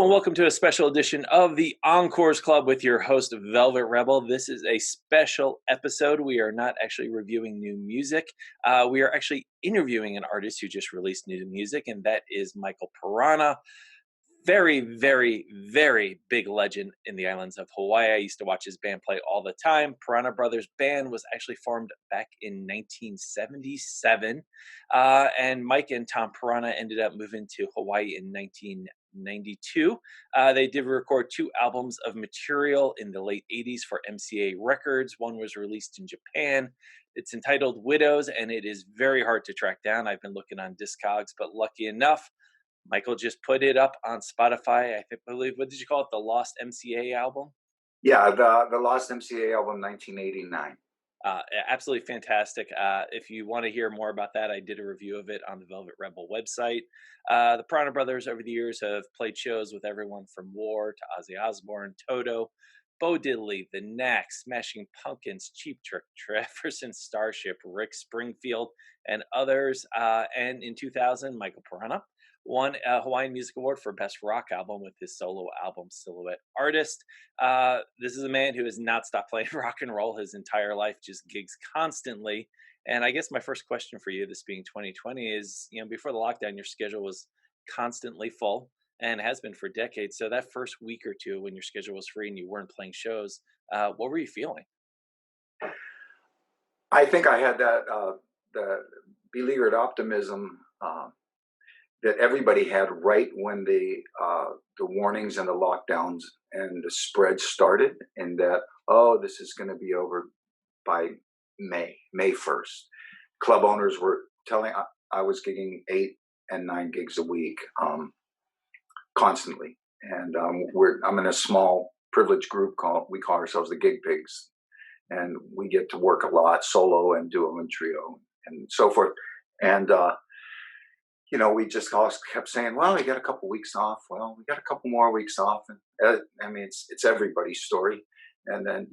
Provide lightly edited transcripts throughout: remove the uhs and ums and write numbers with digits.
Hello and welcome to a special edition of the Encores Club with your host, Velvet Rebel. This is a special episode. We are not actually reviewing new music. We are actually interviewing an artist who just released new music, and that is Michael Piranha. Very, very, very big legend in the islands of Hawaii. I used to watch his band play all the time. Piranha Brothers Band was actually formed back in 1977. And Mike and Tom Piranha ended up moving to Hawaii in 1992. They did record two albums of material in the late 80s for MCA Records. One was released in Japan. It's entitled Widows, and it is very hard to track down. I've been looking on Discogs, but lucky enough, Michael just put it up on Spotify. I believe, what did you call it? The Lost MCA album? Yeah, the Lost MCA album, 1989. Absolutely fantastic. If you want to hear more about that, I did a review of it on the Velvet Rebel website. The Piranha Brothers over the years have played shows with everyone from War to Ozzy Osbourne, Toto, Bo Diddley, The Knacks, Smashing Pumpkins, Cheap Trick, Jefferson Starship, Rick Springfield, and others. And in 2000, Michael Piranha won a Hawaiian Music Award for Best Rock Album with his solo album, Silhouette Artist. This is a man who has not stopped playing rock and roll his entire life, just gigs constantly. And I guess my first question for you, this being 2020, is, before the lockdown, your schedule was constantly full and has been for decades. So that first week or two when your schedule was free and you weren't playing shows, what were you feeling? I think I had that the beleaguered optimism that everybody had right when the warnings and the lockdowns and the spread started, and that, this is going to be over by May 1st. Club owners were telling, I was gigging 8 and 9 gigs a week constantly, and I'm in a small privileged group we call ourselves the Gig Pigs, and we get to work a lot, solo and duo and trio and so forth, and we just all kept saying, well, we got a couple weeks off. Well, we got a couple more weeks off. And it's everybody's story. And then,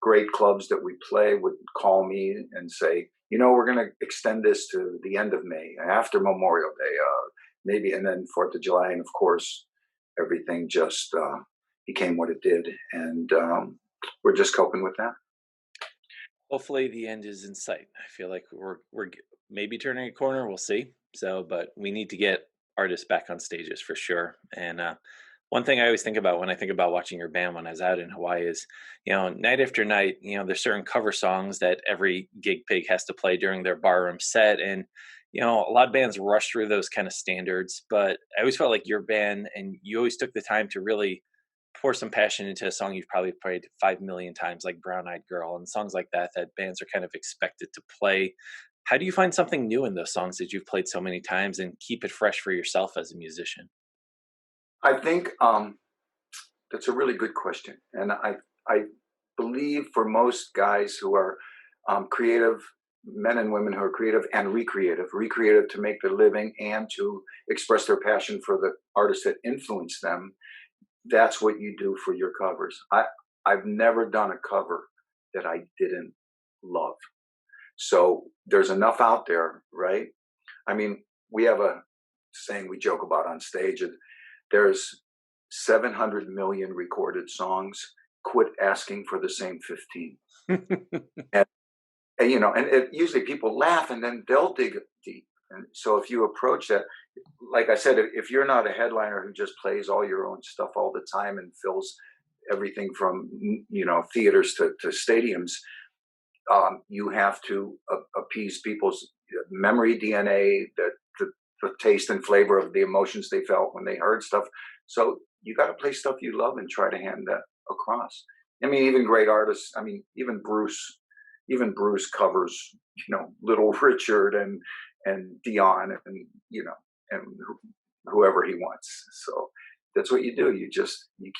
great clubs that we play would call me and say, we're going to extend this to the end of May, after Memorial Day, maybe, and then 4th of July. And of course, everything just became what it did. And we're just coping with that. Hopefully the end is in sight. I feel like we're maybe turning a corner. We'll see. But we need to get artists back on stages for sure. And one thing I always think about when I think about watching your band when I was out in Hawaii is, night after night, there's certain cover songs that every gig pig has to play during their barroom set. And, a lot of bands rush through those kind of standards, but I always felt like your band, and you always took the time to really pour some passion into a song you've probably played 5 million times, like Brown Eyed Girl and songs like that bands are kind of expected to play. How do you find something new in those songs that you've played so many times and keep it fresh for yourself as a musician? I think that's a really good question. And I believe for most guys who are creative, men and women who are creative and recreative to make their living and to express their passion for the artists that influence them, that's what you do for your covers. I've never done a cover that I didn't love. So there's enough out there, right? We have a saying we joke about on stage. There's 700 million recorded songs. Quit asking for the same 15. and usually people laugh and then they'll dig deep. And so if you approach that, like I said, if you're not a headliner who just plays all your own stuff all the time and fills everything from, theaters to stadiums, you have to appease people's memory DNA, the taste and flavor of the emotions they felt when they heard stuff. So you got to play stuff you love and try to hand that across. Even great artists. Even Bruce covers, Little Richard and Dion and whoever he wants. So that's what you do. You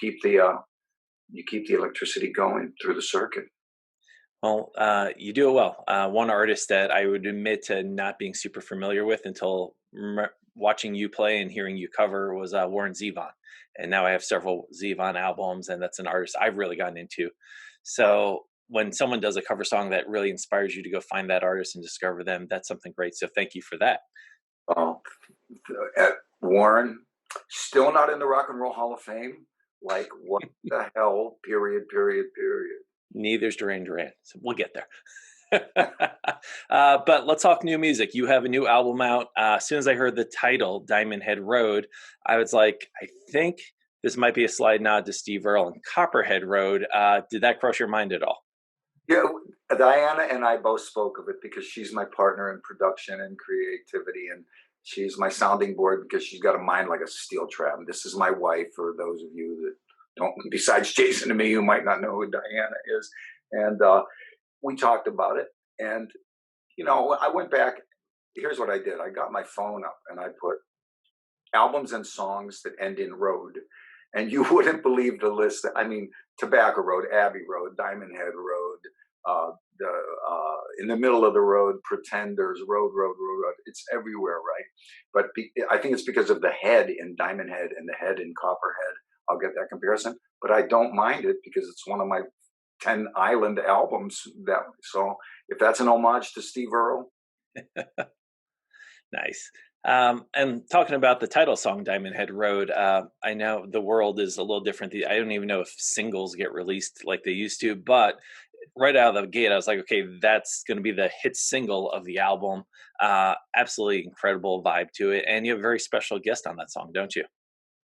keep the electricity going through the circuit. Well, you do it well. One artist that I would admit to not being super familiar with until watching you play and hearing you cover was Warren Zevon. And now I have several Zevon albums, and that's an artist I've really gotten into. So when someone does a cover song that really inspires you to go find that artist and discover them, that's something great. So thank you for that. Warren, Still not in the Rock and Roll Hall of Fame. Like, what the hell? Period, period, period. Neither's Duran Duran, so we'll get there. But let's talk new music. You have a new album out. As soon as I heard the title, Diamond Head Road, I was like, I think this might be a slide nod to Steve Earle and Copperhead Road. Did that cross your mind at all? Yeah, Diana and I both spoke of it because she's my partner in production and creativity, and she's my sounding board because she's got a mind like a steel trap. And this is my wife, for those of you that don't, besides Jason and me, who might not know who Diana is. And we talked about it. And, I went back. Here's what I did. I got my phone up and I put albums and songs that end in road. And you wouldn't believe the list. I mean, Tobacco Road, Abbey Road, Diamond Head Road, the in the middle of the road, Pretenders, Road. It's everywhere, right? But I think it's because of the head in Diamond Head and the head in Copperhead. I'll get that comparison, but I don't mind it because it's one of my 10 island albums. So if that's an homage to Steve Earle. Nice. And talking about the title song, Diamond Head Road, I know the world is a little different. I don't even know if singles get released like they used to, but right out of the gate, I was like, okay, that's going to be the hit single of the album. Absolutely incredible vibe to it. And you have a very special guest on that song, don't you?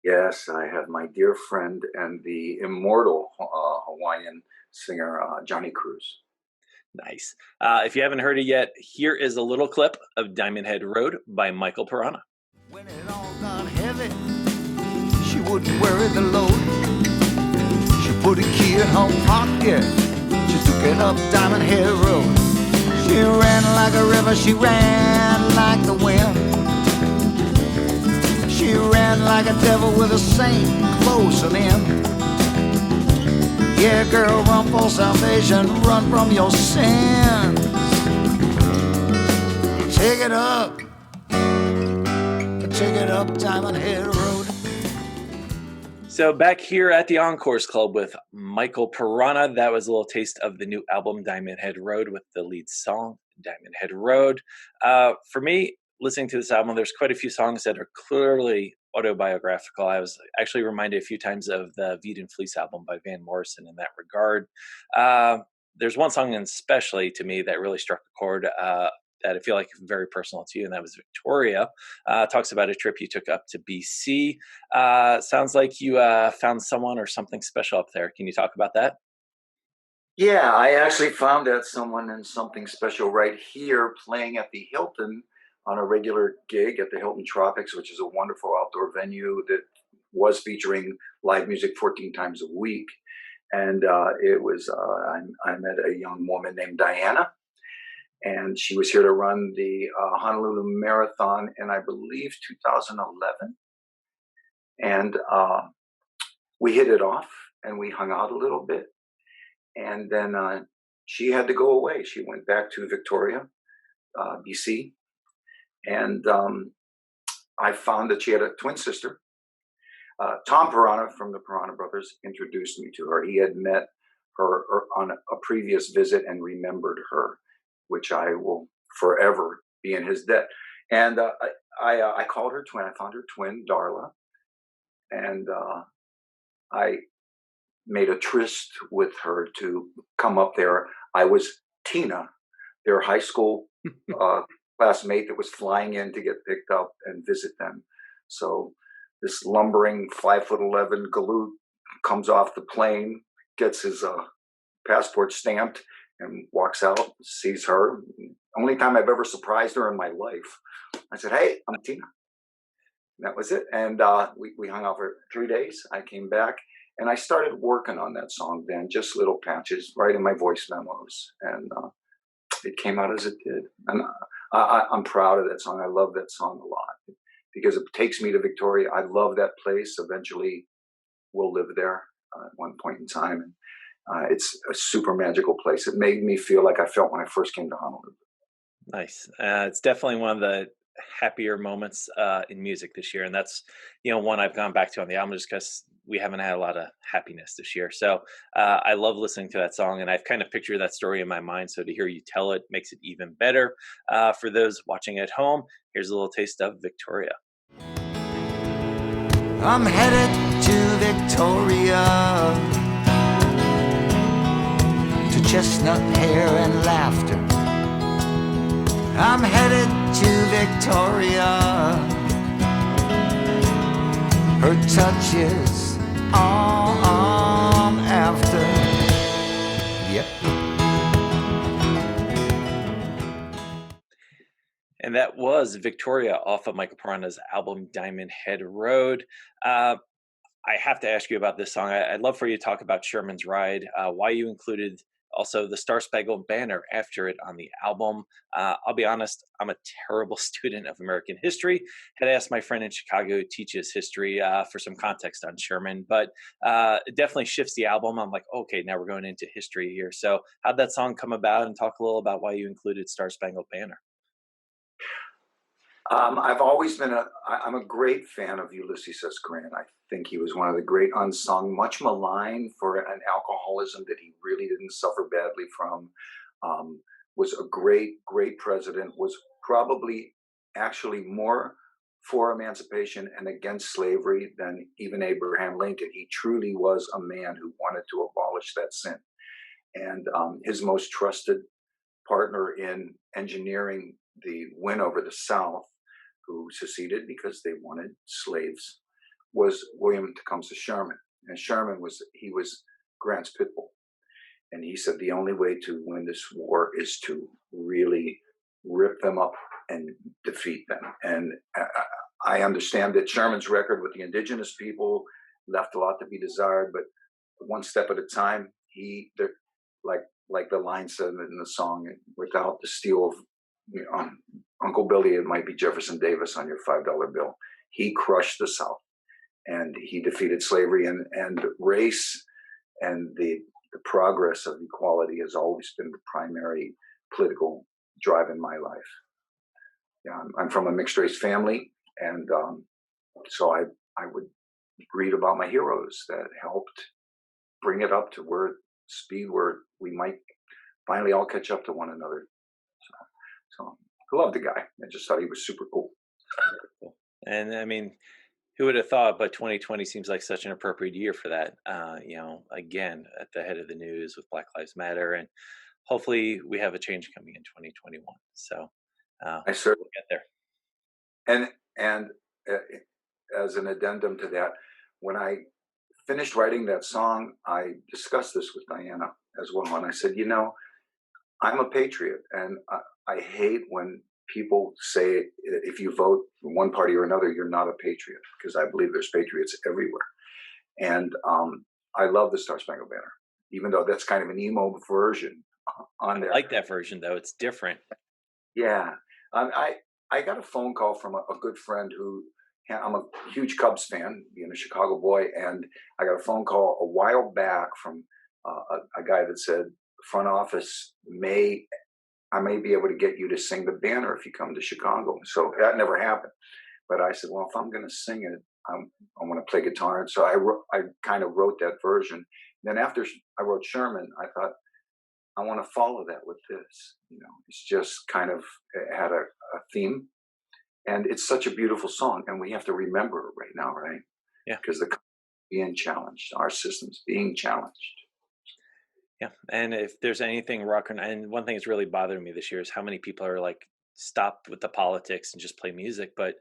Yes, I have my dear friend and the immortal Hawaiian singer, Johnny Cruz. Nice. If you haven't heard it yet, here is a little clip of Diamond Head Road by Michael Piranha. When it all got heavy, she wouldn't worry the load. She put a key in her pocket. She took it up Diamond Head Road. She ran like a river, she ran like the wind. She ran like a devil with a saint closing in. Yeah, girl, run for salvation, run from your sins. Take it up, Diamond Head Road. So back here at the Encores Club with Michael Piranha, that was a little taste of the new album Diamond Head Road with the lead song Diamond Head Road. For me, listening to this album, there's quite a few songs that are clearly autobiographical. I was actually reminded a few times of the Veed and Fleece album by Van Morrison in that regard. There's one song especially to me that really struck a chord that I feel like is very personal to you, and that was Victoria. Talks about a trip you took up to BC. Sounds like you found someone or something special up there. Can you talk about that? Yeah, I actually found that someone and something special right here playing at the Hilton on a regular gig at the Hilton Tropics, which is a wonderful outdoor venue that was featuring live music 14 times a week. And I met a young woman named Diana, and she was here to run the Honolulu Marathon in, I believe, 2011. And we hit it off and we hung out a little bit. And then she had to go away. She went back to Victoria, BC. And I found that she had a twin sister. Tom Piranha from the Piranha Brothers introduced me to her. He had met her on a previous visit and remembered her, which I will forever be in his debt. And I called her twin. I found her twin, Darla. And I made a tryst with her to come up there. I was Tina, their high school classmate that was flying in to get picked up and visit them. So this lumbering 5'11" galoot comes off the plane, gets his passport stamped, and walks out, sees her. Only time I've ever surprised her in my life. I said, "Hey, I'm Tina." And that was it. And we hung out for 3 days. I came back and I started working on that song then, just little patches, right in my voice memos. And it came out as it did. And I'm proud of that song. I love that song a lot because it takes me to Victoria. I love that place. Eventually, we'll live there at one point in time. And it's a super magical place. It made me feel like I felt when I first came to Honolulu. Nice. It's definitely one of the happier moments in music this year, and that's one I've gone back to on the album just because we haven't had a lot of happiness this year. So I love listening to that song, and I've kind of pictured that story in my mind. So to hear you tell it makes it even better. For those watching at home, here's a little taste of Victoria. I'm headed to Victoria, to chestnut hair and laughter. I'm headed to Victoria. Her touch is all I'm after. Yep. And that was Victoria off of Michael Piranha's album Diamond Head Road. Uh, I have to ask you about this song. I'd love for you to talk about Sherman's Ride, why you included also the Star Spangled Banner after it on the album. I'll be honest, I'm a terrible student of American history. Had asked my friend in Chicago who teaches history for some context on Sherman, but it definitely shifts the album. I'm like, okay, now we're going into history here. So how'd that song come about, and talk a little about why you included Star Spangled Banner? I've always been I'm a great fan of Ulysses S. Grant. I think he was one of the great unsung, much maligned for an alcoholism that he really didn't suffer badly from. Was a great president, was probably actually more for emancipation and against slavery than even Abraham Lincoln. He truly was a man who wanted to abolish that sin. And his most trusted partner in engineering the win over the South, who seceded because they wanted slaves, was William Tecumseh Sherman. And Sherman was Grant's pit bull. And he said the only way to win this war is to really rip them up and defeat them. And I understand that Sherman's record with the indigenous people left a lot to be desired, but one step at a time. Like the line said in the song, without the steel of Uncle Billy, it might be Jefferson Davis on your $5 bill. He crushed the South, and he defeated slavery, and race and the progress of equality has always been the primary political drive in my life. Yeah, I'm from a mixed race family, and so I would read about my heroes that helped bring it up to speed where we might finally all catch up to one another. So I love the guy. I just thought he was super cool. And I mean, who would have thought? But 2020 seems like such an appropriate year for that. Again, at the head of the news with Black Lives Matter, and hopefully we have a change coming in 2021. So I certainly we'll get there. And as an addendum to that, when I finished writing that song, I discussed this with Diana as well, and I said, I'm a patriot, and I hate when people say if you vote for one party or another, you're not a patriot, because I believe there's patriots everywhere. And I love the Star Spangled Banner, even though that's kind of an emo version on there. I like that version, though. It's different. Yeah. I got a phone call from a good friend who, I'm a huge Cubs fan, being a Chicago boy, and I got a phone call a while back from a guy that said, front office I may be able to get you to sing the banner if you come to Chicago. So that never happened. But I said, well, if I'm going to sing it, I want to play guitar. And so I kind of wrote that version. Then after I wrote Sherman, I thought, I want to follow that with this. It's just kind of, it had a theme. And it's such a beautiful song. And we have to remember it right now, right? Yeah. Because being challenged, our system's being challenged. Yeah, and if there's anything and one thing that's really bothering me this year is how many people are like, stop with the politics and just play music. But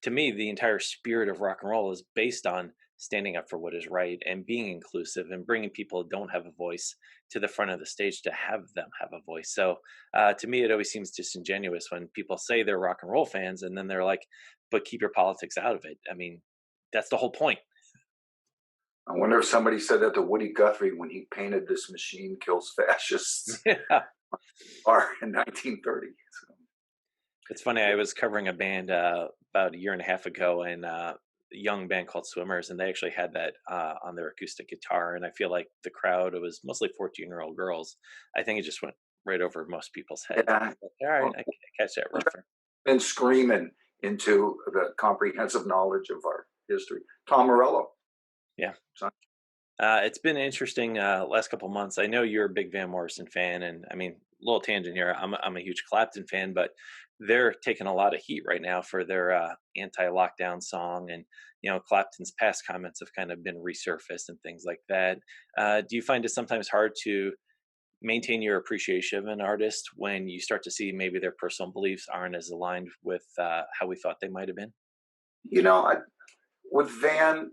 to me, the entire spirit of rock and roll is based on standing up for what is right and being inclusive and bringing people who don't have a voice to the front of the stage to have them have a voice. So to me, it always seems disingenuous when people say they're rock and roll fans and then they're like, but keep your politics out of it. I mean, that's the whole point. I wonder if somebody said that to Woody Guthrie when he painted "This Machine Kills Fascists" Yeah. in 1930. So. It's funny. I was covering a band about a year and a half ago, and a young band called Swimmers, and they actually had that on their acoustic guitar. And I feel like the crowd, it was mostly 14-year-old girls. I think it just went right over most people's heads. Yeah. All right, I catch that reference. And screaming into the comprehensive knowledge of our history. Tom Morello. Yeah. It's been interesting last couple months. I know you're a big Van Morrison fan, and I mean, little tangent here. I'm a huge Clapton fan, but they're taking a lot of heat right now for their anti-lockdown song, and Clapton's past comments have kind of been resurfaced and things like that. Do you find it sometimes hard to maintain your appreciation of an artist when you start to see maybe their personal beliefs aren't as aligned with how we thought they might have been? You know, with Van,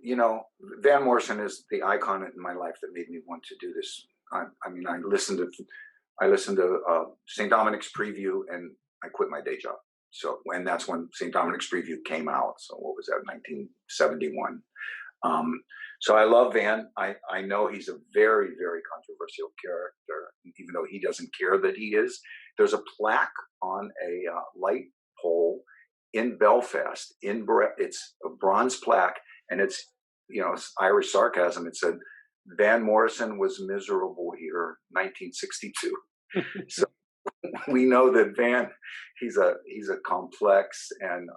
Van Morrison is the icon in my life that made me want to do this. I mean, I listened to St. Dominic's Preview, and I quit my day job. So, and that's when St. Dominic's Preview came out. So, what was that, 1971? Um, so, I love Van. I know he's a very, very controversial character, even though he doesn't care that he is. There's a plaque on a light pole in Belfast. It's a bronze plaque, and it's Irish sarcasm. It said, "Van Morrison was miserable here, 1962." So we know that Van, he's a complex and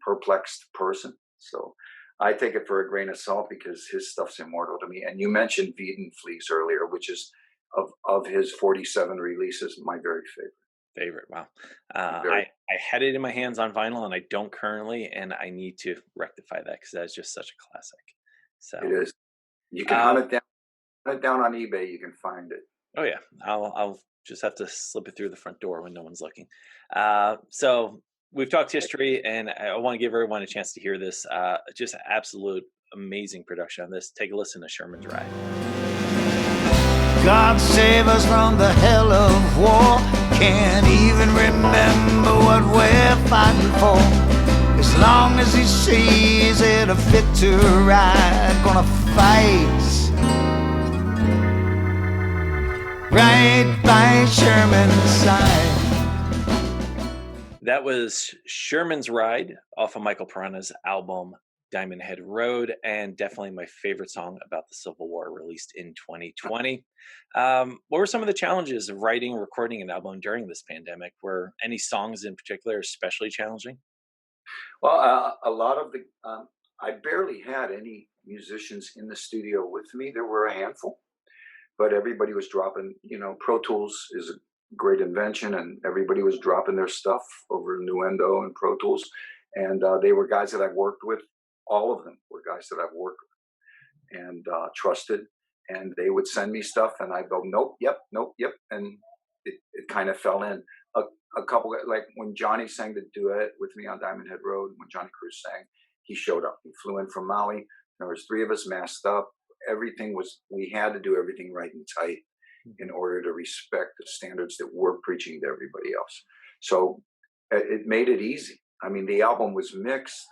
perplexed person. So I take it for a grain of salt because his stuff's immortal to me. And you mentioned Veed Fleas earlier, which is of his 47 releases, my very favorite. Favorite. Wow. Very, I had it in my hands on vinyl, and I don't currently, and I need to rectify that because that's just such a classic. it So, is. You can uh, hunt it down on eBay. You can find it. oh yeah, I'll just have to slip it through the front door when no one's looking. So we've talked history, and I want to give everyone a chance to hear this. Just absolute amazing production on this. Take a listen to Sherman's Ride. God save us from the hell of war. Can't even remember what we're fighting for. As long as he sees it a fit to ride, gonna fight right by Sherman's side. That was Sherman's Ride off of Michael Piranha's album Diamond Head Road, and definitely my favorite song about the Civil War, released in 2020. What were some of the challenges of writing and recording an album during this pandemic? Were any songs in particular especially challenging? Well, a lot of I barely had any musicians in the studio with me. There were a handful, but everybody was dropping. Pro Tools is a great invention, and everybody was dropping their stuff over Nuendo and Pro Tools. And they were guys that I've worked with. All of them were guys that I've worked with and trusted. And they would send me stuff, and I'd go, nope, yep, nope, yep. And it kind of fell in. A couple, like when Johnny sang the duet with me on Diamond Head Road, when Johnny Cruz sang, he showed up. He flew in from Maui. There was three of us masked up. We had to do everything right and tight in order to respect the standards that we're preaching to everybody else. So it made it easy. I mean, the album was mixed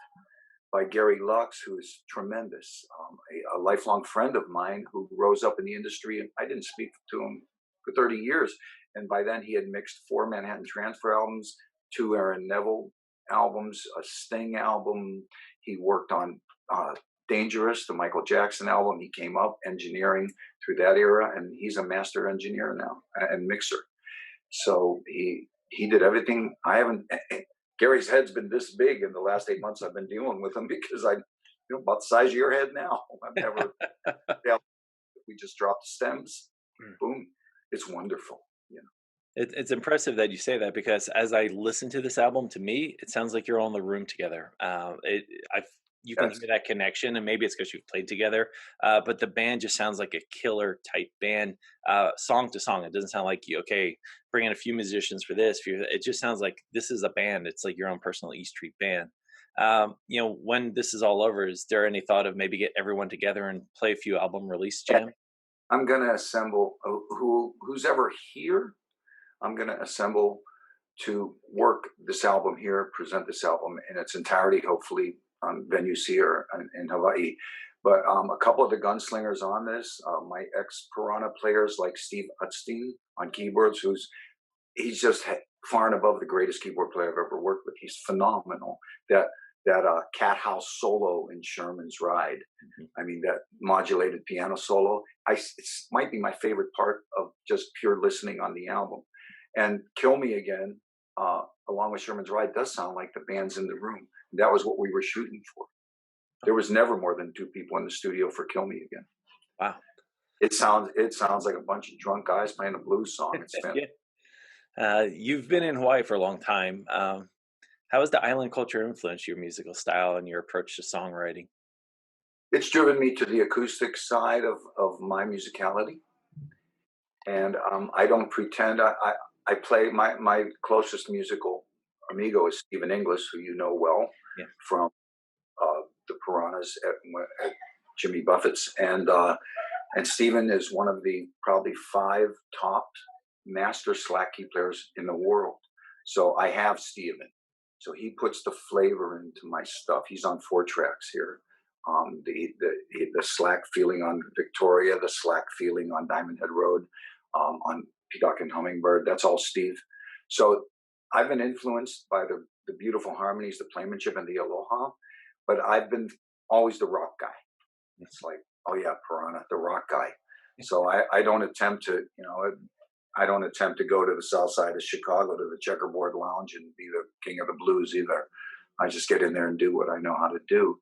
by Gary Lux, who is tremendous, a lifelong friend of mine who rose up in the industry. And I didn't speak to him for 30 years. And by then he had mixed 4 Manhattan Transfer albums, 2 Aaron Neville albums, a Sting album. He worked on Dangerous, the Michael Jackson album. He came up engineering through that era, and he's a master engineer now and mixer. So he did everything. Gary's head's been this big in the last 8 months I've been dealing with him because about the size of your head now. I've never, yeah, we just dropped the stems, boom. It's wonderful. It's impressive that you say that, because as I listen to this album, to me, it sounds like you're all in the room together. You can Yes. hear that connection, and maybe it's because you've played together. But the band just sounds like a killer type band, song to song. It doesn't sound like bring in a few musicians for this. It just sounds like this is a band. It's like your own personal E Street band. When this is all over, is there any thought of maybe get everyone together and play a few album release jam? I'm going to assemble who's ever here. I'm going to assemble to work this album here, present this album in its entirety, hopefully on venues here in Hawaii. But a couple of the gunslingers on this, my ex-Piranha players like Steve Utstein on keyboards, he's just far and above the greatest keyboard player I've ever worked with. He's phenomenal. That cat house solo in Sherman's Ride. I mean, that modulated piano solo. It might be my favorite part of just pure listening on the album. And Kill Me Again, along with Sherman's Ride, does sound like the band's in the room. That was what we were shooting for. There was never more than 2 people in the studio for Kill Me Again. Wow. It sounds like a bunch of drunk guys playing a blues song. It's Yeah. You've been in Hawaii for a long time. How has the island culture influenced your musical style and your approach to songwriting? It's driven me to the acoustic side of my musicality, and I don't pretend. I play my closest musical amigo is Stephen Inglis, who you know well Yeah. from the Piranhas at Jimmy Buffett's, and Stephen is one of the probably five top master slack key players in the world. So I have Stephen. So he puts the flavor into my stuff. He's on four tracks here. The slack feeling on Victoria, the slack feeling on Diamond Head Road, on Peacock and Hummingbird. That's all Steve. So I've been influenced by the beautiful harmonies, the playmanship, and the aloha. But I've been always the rock guy. It's like, oh yeah, Piranha, the rock guy. So I don't attempt to, I don't attempt to go to the south side of Chicago to the checkerboard lounge and be the king of the blues either. I just get in there and do what I know how to do.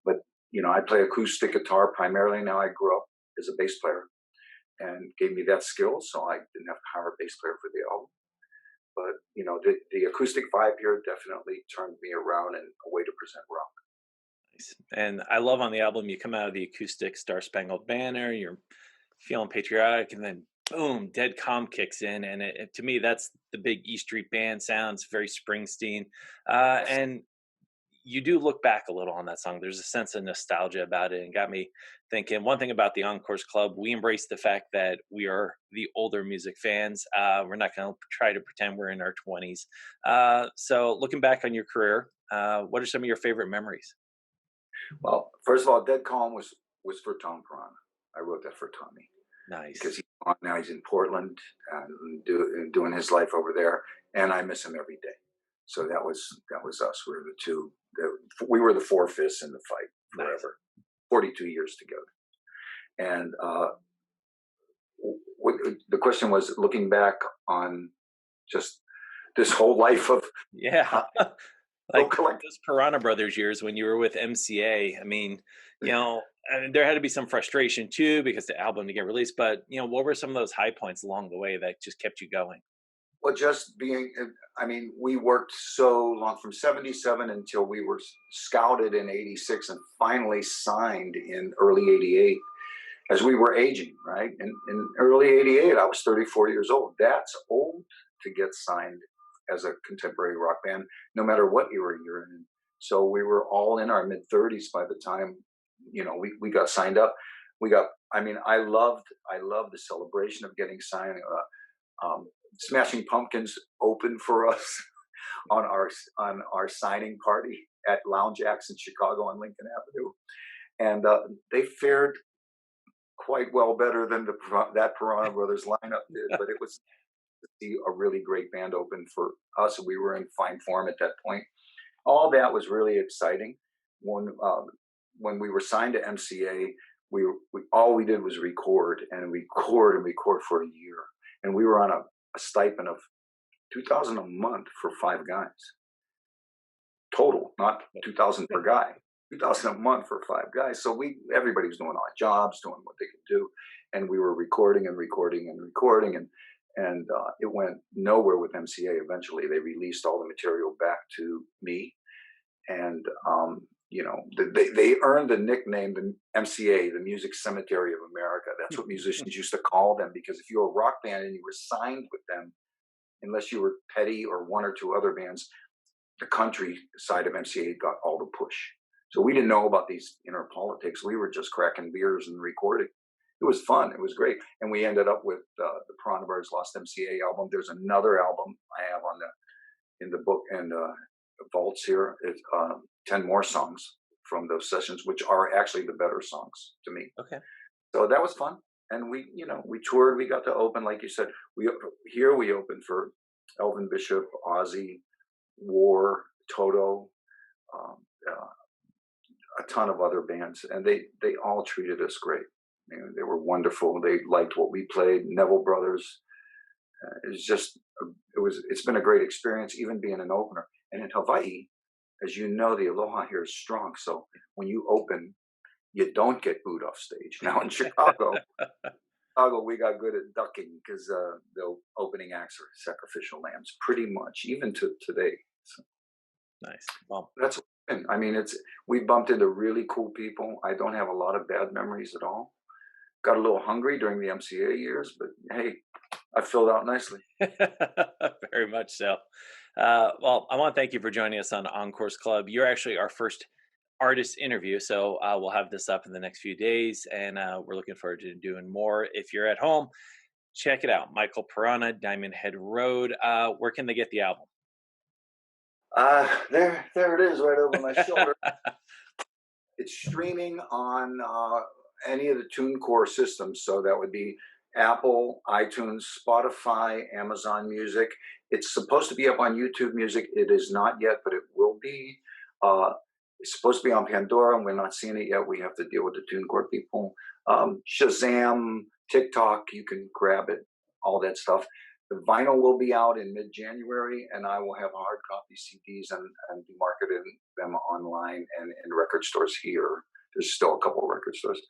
But I play acoustic guitar primarily. Now I grew up as a bass player and gave me that skill, so I didn't have to hire a bass player for the album. But the acoustic vibe here definitely turned me around and a way to present rock. Nice. And I love on the album you come out of the acoustic Star Spangled Banner, you're feeling patriotic, and then boom, Dead Calm kicks in, and to me that's the big E Street Band sound. It's very Springsteen, Yes. and you do look back a little on that song. There's a sense of nostalgia about it, and got me thinking. One thing about the Encores Club, we embrace the fact that we are the older music fans. We're not going to try to pretend we're in our 20s. So, looking back on your career, what are some of your favorite memories? Well, first of all, Dead Calm was for Tom Piranha. I wrote that for Tommy because Nice. now he's in Portland and doing his life over there, and I miss him every day. So that was us. We were the two. We were the four fists in the fight Nice. forever. 42 years together. And what, the question was looking back on just this whole life of Yeah. Bill Like Collect. those Piranha Brothers years when you were with MCA. I mean, there had to be some frustration too because the album to get released. But what were some of those high points along the way that just kept you going? Well, just being, I mean, we worked so long from 77 until we were scouted in 86 and finally signed in early 88 as we were aging, right? In early 88, I was 34 years old. That's old to get signed as a contemporary rock band, no matter what era you're in. So we were all in our mid 30s by the time, we got signed up. I loved the celebration of getting signed. Smashing Pumpkins opened for us on our signing party at Lounge Acts in Chicago on Lincoln Avenue, and they fared quite well better than that Piranha Brothers lineup did. But it was to see a really great band open for us. We were in fine form at that point. All that was really exciting. When we were signed to MCA, we all we did was record and record and record for a year, and we were on a stipend of 2,000 a month for five guys total, not 2,000 per guy. 2,000 a month for five guys. So everybody was doing odd jobs, doing what they could do, and we were recording and recording and recording, and it went nowhere with MCA. Eventually, they released all the material back to me, and they earned the nickname the MCA, the Music Cemetery of America. That's what musicians used to call them, because if you were a rock band and you were signed with them, unless you were Petty or one or two other bands, the country side of MCA got all the push. So we didn't know about these inner politics. We were just cracking beers and recording. It was fun. It was great. And we ended up with the Piranha Brothers Lost MCA album. There's another album I have in the book and vaults here. It's 10 more songs from those sessions, which are actually the better songs to me. Okay. So that was fun. And we toured. We got to open, like you said. We opened for Elvin Bishop, Ozzy, War, Toto, um, a ton of other bands, and they all treated us great. They were wonderful. They liked what we played. Neville Brothers. It's been a great experience, even being an opener. And in Hawaii, as you know, the aloha here is strong. So when you open, you don't get booed off stage. Now in Chicago, Chicago, we got good at ducking because the opening acts are sacrificial lambs, pretty much, even to today. So Nice. Well, that's, I mean, it's we bumped into really cool people. I don't have a lot of bad memories at all. Got a little hungry during the MCA years, but hey, I filled out nicely. very much so. Well, I want to thank you for joining us on Encores Club. You're actually our first artist interview, so we'll have this up in the next few days, and we're looking forward to doing more. If you're at home, check it out. Michael Piranha, Diamond Head Road. Where can they get the album? There it is, right over my shoulder. It's streaming on any of the TuneCore systems, so that would be Apple, iTunes, Spotify, Amazon Music. It's supposed to be up on YouTube Music. It is not yet, but it will be. It's supposed to be on Pandora, and we're not seeing it yet. We have to deal with the TuneCore people. Shazam, TikTok, you can grab it, all that stuff. The vinyl will be out in mid-January, and I will have hard copy CDs and be marketing them online and in record stores here. There's still a couple of record stores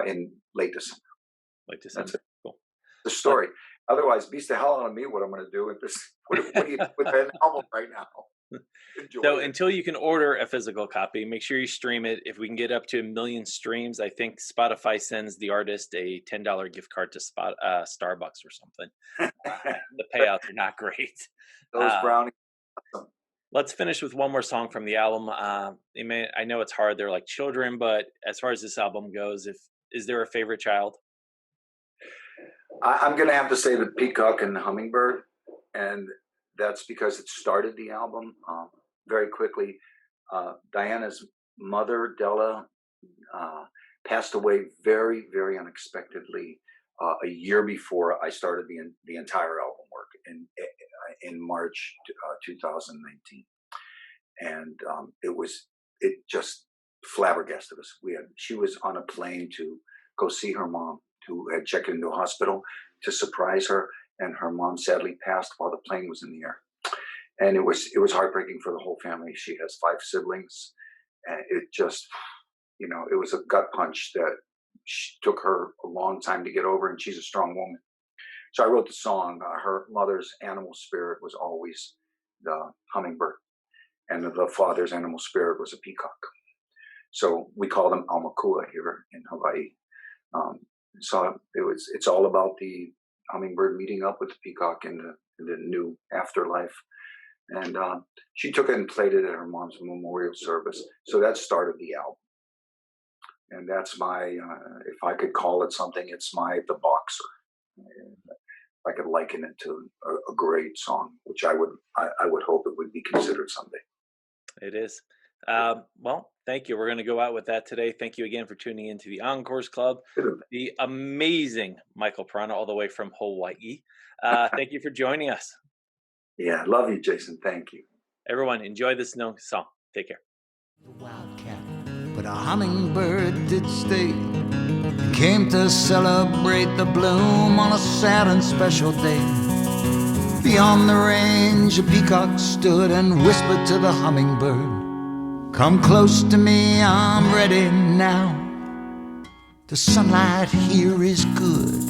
in late December. Late December. That's it. Cool. The story. Otherwise, beats the hell out of me what I'm going to do with this. What do you do with an album right now? Enjoy So it. until you can order a physical copy, make sure you stream it. If we can get up to 1 million streams, I think Spotify sends the artist a $10 gift card to Starbucks or something. The payouts are not great. Those brownies. Let's finish with one more song from the album. I know it's hard; they're like children, but as far as this album goes, is there a favorite child? I'm going to have to say the Peacock and the Hummingbird, and that's because it started the album very quickly. Diana's mother, Della, passed away very, very unexpectedly a year before I started the entire album work in March 2019, and it just flabbergasted us. She was on a plane to go see her mom, who had checked into a hospital to surprise her, and her mom sadly passed while the plane was in the air. And it was heartbreaking for the whole family. She has 5 siblings, and it just, it was a gut punch that took her a long time to get over, and she's a strong woman. So I wrote the song. Her mother's animal spirit was always the hummingbird, and the father's animal spirit was a peacock. So we call them Aumakua here in Hawaii. So it's all about the hummingbird meeting up with the peacock in the new afterlife. And she took it and played it at her mom's memorial service. So that started the album. And that's my, if I could call it something, it's the boxer. I could liken it to a great song, which I would hope it would be considered someday. It is. Well, thank you. We're going to go out with that today. Thank you again for tuning into the Encores Club. The amazing Michael Piranha, all the way from Hawaii. Thank you for joining us. Yeah, love you, Jason. Thank you. Everyone, enjoy this song. Take care. The wildcat, but a hummingbird did stay. Came to celebrate the bloom on a sad and special day. Beyond the range, a peacock stood and whispered to the hummingbird, "Come close to me, I'm ready now. The sunlight here is good."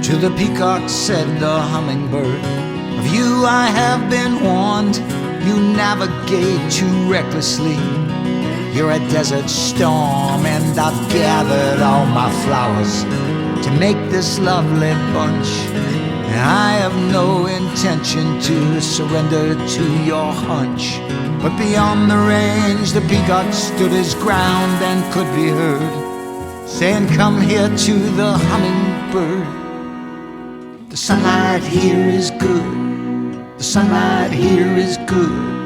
To the peacock said the hummingbird, "Of you I have been warned. You navigate too recklessly. You're a desert storm, and I've gathered all my flowers to make this lovely bunch. And I have no intention to surrender to your hunch." But beyond the range, the peacock stood his ground and could be heard saying, "Come here to the hummingbird. The sunlight here is good. The sunlight here is good."